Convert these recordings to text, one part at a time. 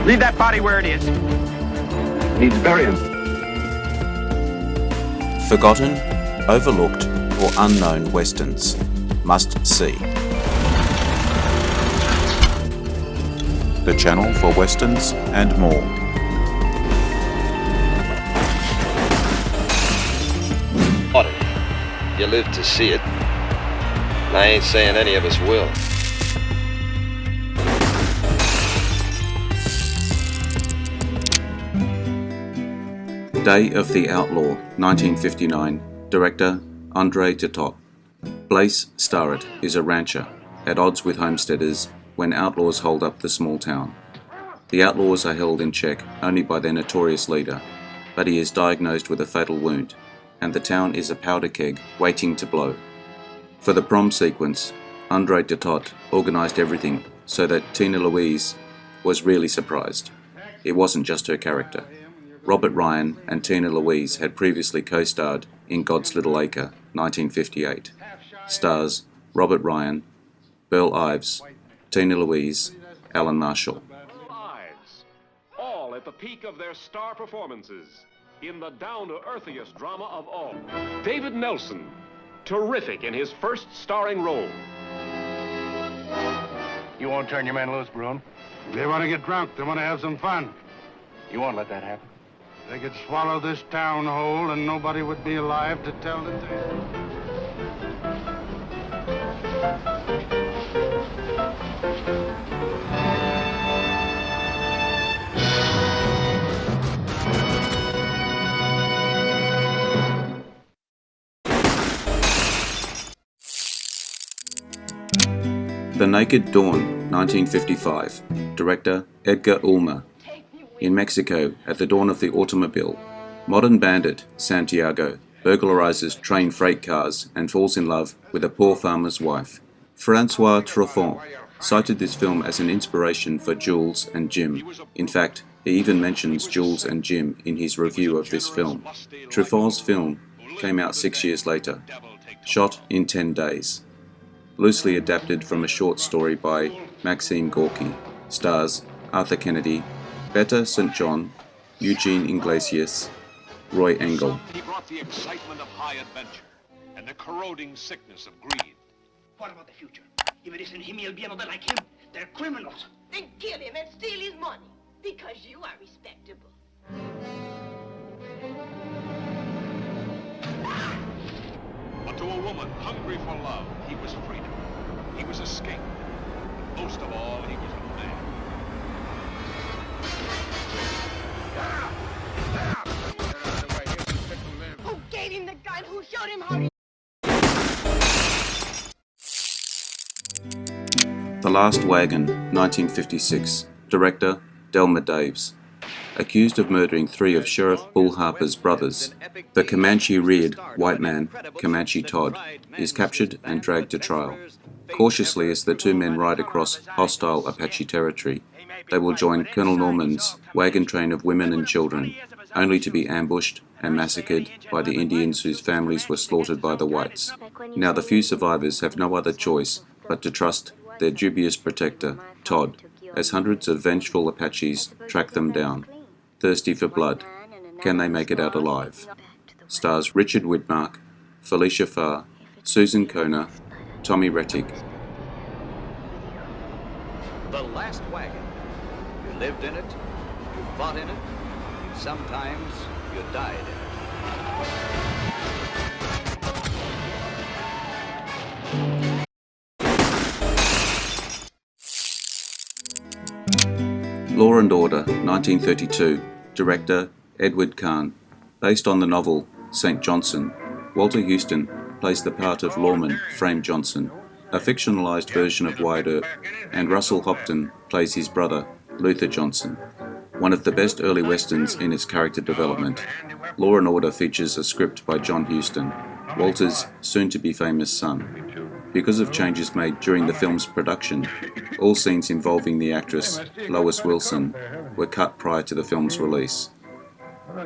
Leave that body where it is. Needs burying. Forgotten, overlooked, or unknown westerns. Must see. The channel for westerns and more. You live to see it. And I ain't saying any of us will. Day of the Outlaw, 1959. Director André Tetot. Blaise Starrett is a rancher, at odds with homesteaders when outlaws hold up the small town. The outlaws are held in check only by their notorious leader, but he is diagnosed with a fatal wound, and the town is a powder keg waiting to blow. For the prom sequence, André Tetot organised everything so that Tina Louise was really surprised. It wasn't just her character. Robert Ryan and Tina Louise had previously co-starred in God's Little Acre, 1958. Stars Robert Ryan, Burl Ives, Tina Louise, Alan Marshall. All at the peak of their star performances in the down-to-earthiest drama of all. David Nelson, terrific in his first starring role. You won't turn your men loose, Bruin? They want to get drunk. They want to have some fun. You won't let that happen? They could swallow this town whole and nobody would be alive to tell the tale. The Naked Dawn, 1955. Director Edgar Ulmer. In Mexico, at the dawn of the automobile, modern bandit Santiago burglarizes train freight cars and falls in love with a poor farmer's wife. Francois Truffaut cited this film as an inspiration for Jules and Jim. In fact, he even mentions Jules and Jim in his review of this film. Truffaut's film came out 6 years later, shot in 10 days. Loosely adapted from a short story by Maxime Gorky. Stars Arthur Kennedy, Betta St. John, Eugene Iglesias, Roy Engel. He brought the excitement of high adventure and the corroding sickness of greed. What about the future? If it isn't him, he'll be another like him. They're criminals. Then kill him and steal his money, because you are respectable. But to a woman hungry for love, he was freedom. He was escape. Most of all, he was a man. Who gave him the gun? Who showed him how to... The Last Wagon, 1956. Director Delmer Daves. Accused of murdering 3 of Sheriff Bull Harper's brothers, the Comanche-reared white man, Comanche Todd, is captured and dragged to trial. Cautiously as the 2 men ride across hostile Apache territory, they will join Colonel Norman's wagon train of women and children, only to be ambushed and massacred by the Indians whose families were slaughtered by the whites. Now the few survivors have no other choice but to trust their dubious protector, Todd, as hundreds of vengeful Apaches track them down. Thirsty for blood, can they make it out alive? Stars Richard Widmark, Felicia Farr, Susan Kona, Tommy Rettig. The Last Wagon. You lived in it, you fought in it, sometimes you died in it. Law and Order, 1932. Director Edward Kahn. Based on the novel St. Johnson, Walter Houston plays the part of lawman Frame Johnson, a fictionalized version of Wyatt Earp, and Russell Hopton plays his brother, Luther Johnson. One of the best early westerns in its character development, Law and Order features a script by John Huston, Walter's soon-to-be famous son. Because of changes made during the film's production, all scenes involving the actress Lois Wilson were cut prior to the film's release.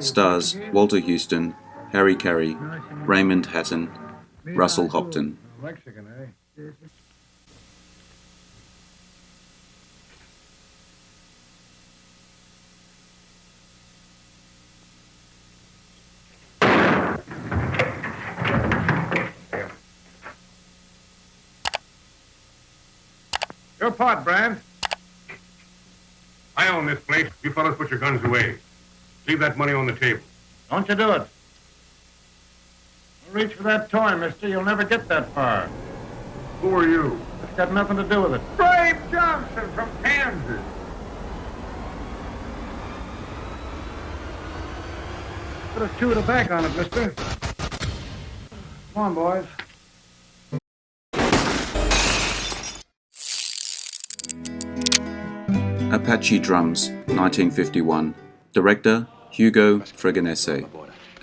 Stars Walter Houston, Harry Carey, Raymond Hatton, Russell Hopton. Your part, Brand. I own this place. You fellas put your guns away. Leave that money on the table. Don't you do it. Don't reach for that toy, mister. You'll never get that far. Who are you? It's got nothing to do with it. Brave Johnson from Kansas. Put a chew tobacco on it, mister. Come on, boys. Apache Drums, 1951. Director, Hugo Fregonese.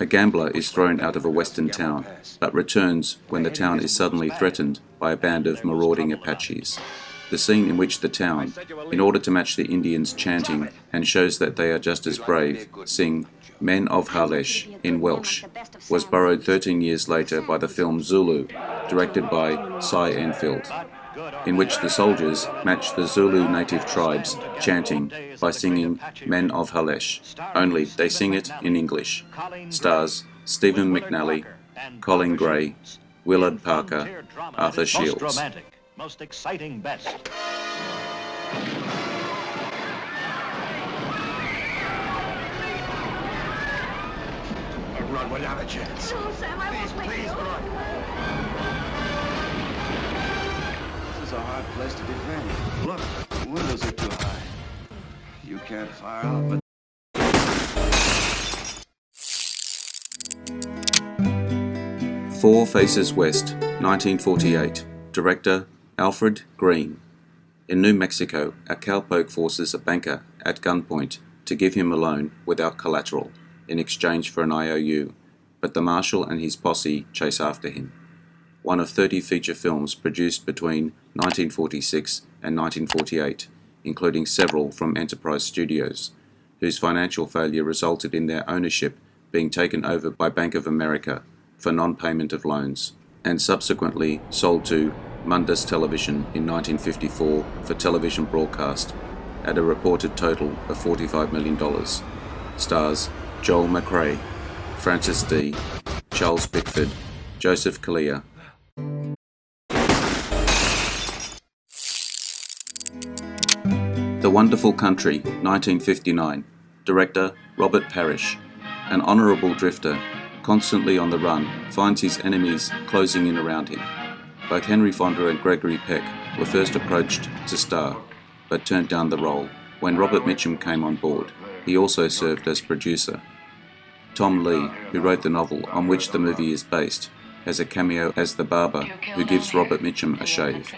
A gambler is thrown out of a western town, but returns when the town is suddenly threatened by a band of marauding Apaches. The scene in which the town, in order to match the Indians chanting and shows that they are just as brave, sing Men of Harlesh in Welsh, was borrowed 13 years later by the film Zulu, directed by Cy Enfield, in which the soldiers match the Zulu native tribes chanting by singing Men of Harlesh, only they sing it in English. Stars Stephen McNally, Colin Gray, Willard Parker, Arthur Shields. Most romantic, most exciting, best. Run, we'll have a chance. No, Sam, I won't let Please, you. run. This is a hard place to defend. Look, the windows are too high. You can't fire out, but... Four Faces West, 1948. Director, Alfred Green. In New Mexico, a cowpoke forces a banker at gunpoint to give him a loan without collateral in exchange for an IOU, but the marshal and his posse chase after him. One of 30 feature films produced between 1946 and 1948, including several from Enterprise Studios, whose financial failure resulted in their ownership being taken over by Bank of America for non-payment of loans, and subsequently sold to Mundus Television in 1954 for television broadcast at a reported total of $45 million. Stars Joel McRae, Francis D., Charles Bickford, Joseph Kalia. The Wonderful Country, 1959. Director Robert Parrish. An honourable drifter, constantly on the run, finds his enemies closing in around him. Both Henry Fonda and Gregory Peck were first approached to star, but turned down the role when Robert Mitchum came on board. He also served as producer. Tom Lee, who wrote the novel on which the movie is based, has a cameo as the barber who gives Robert Mitchum a shave.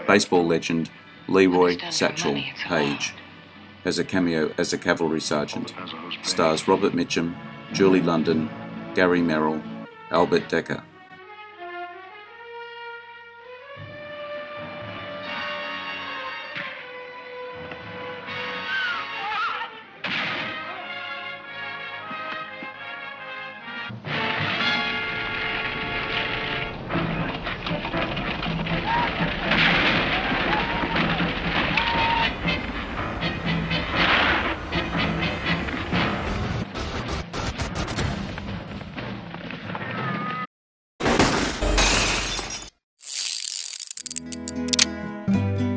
Baseball legend Leroy Satchel Page has a cameo as a cavalry sergeant. Stars Robert Mitchum, Julie London, Gary Merrill, Albert Decker.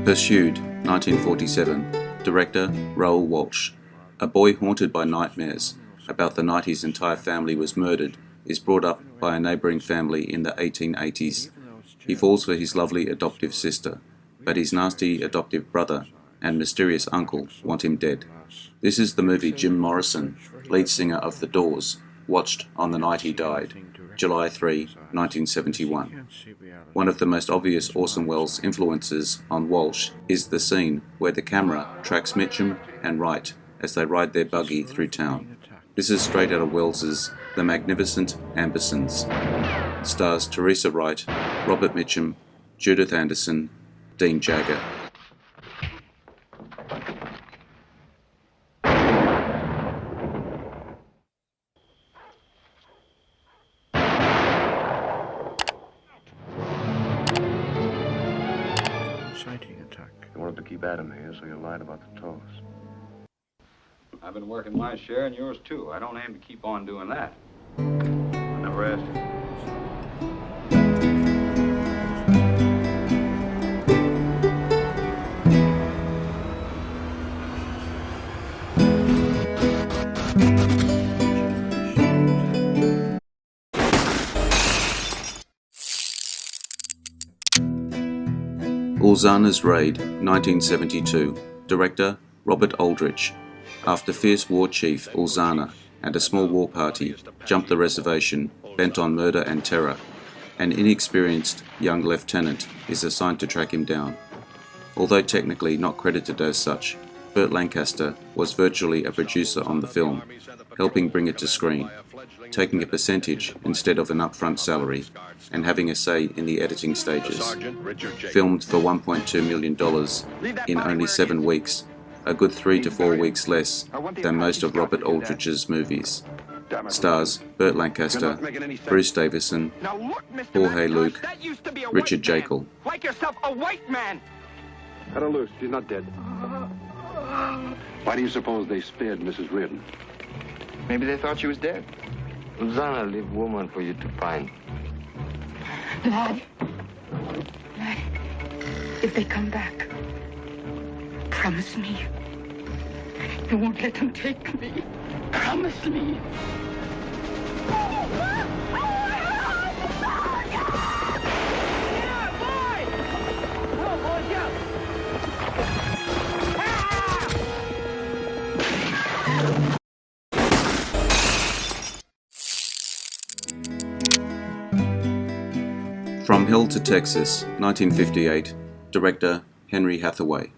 Pursued, 1947. Director, Raoul Walsh. A boy haunted by nightmares about the night his entire family was murdered is brought up by a neighbouring family in the 1880s. He falls for his lovely adoptive sister, but his nasty adoptive brother and mysterious uncle want him dead. This is the movie Jim Morrison, lead singer of The Doors, watched on the night he died, July 3, 1971. One of the most obvious Orson Welles' influences on Walsh is the scene where the camera tracks Mitchum and Wright as they ride their buggy through town. This is straight out of Welles's The Magnificent Ambersons. Stars Teresa Wright, Robert Mitchum, Judith Anderson, Dean Jagger. You wanted to keep Adam here, so you lied about the toss. I've been working my share and yours too. I don't aim to keep on doing that. I never asked you. Ulzana's Raid, 1972. Director Robert Aldrich. After fierce war chief Ulzana and a small war party jump the reservation bent on murder and terror, an inexperienced young lieutenant is assigned to track him down. Although technically not credited as such, Burt Lancaster was virtually a producer on the film, helping bring it to screen, taking a percentage instead of an upfront salary, and having a say in the editing stages. Filmed for $1.2 million in only 7 weeks, a good 3 to 4 weeks less than most of Robert Aldrich's movies. Stars Burt Lancaster, Bruce Davison, Jorge Luke, Richard Jekyll. Like yourself, a white man! Cut her loose. She's not dead. Why do you suppose they spared Mrs. Reardon? Maybe they thought she was dead. Ulzana leave woman for you to find. Lad, if they come back, promise me you won't let them take me. Promise me. From Hell to Texas, 1958. Director Henry Hathaway.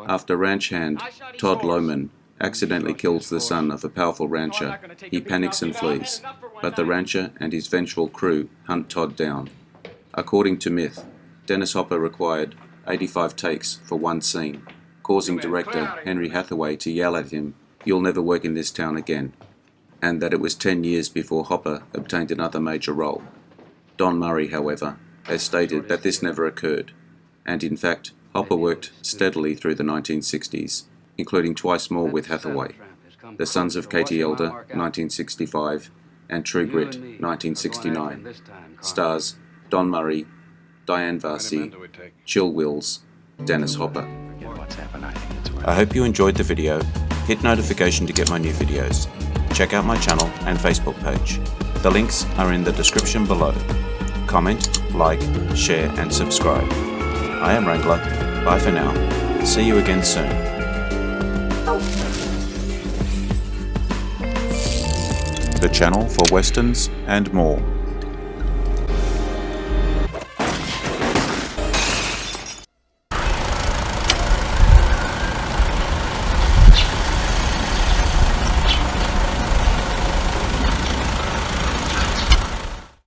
After ranch hand Todd Lohman accidentally kills the son of a powerful rancher, he panics and flees, but the rancher and his vengeful crew hunt Todd down. According to myth, Dennis Hopper required 85 takes for one scene, causing director Henry Hathaway to yell at him, "You'll never work in this town again," and that it was 10 years before Hopper obtained another major role. Don Murray, however, has stated that this never occurred, and in fact, Hopper worked steadily through the 1960s, including twice more with Hathaway. The Sons of Katie Elder, 1965, and True Grit, 1969. Stars Don Murray, Diane Varsi, Chill Wills, Dennis Hopper. I hope you enjoyed the video. Hit notification to get my new videos. Check out my channel and Facebook page. The links are in the description below. Comment, like, share and subscribe. I am Wrangler. Bye for now. See you again soon. The channel for westerns and more.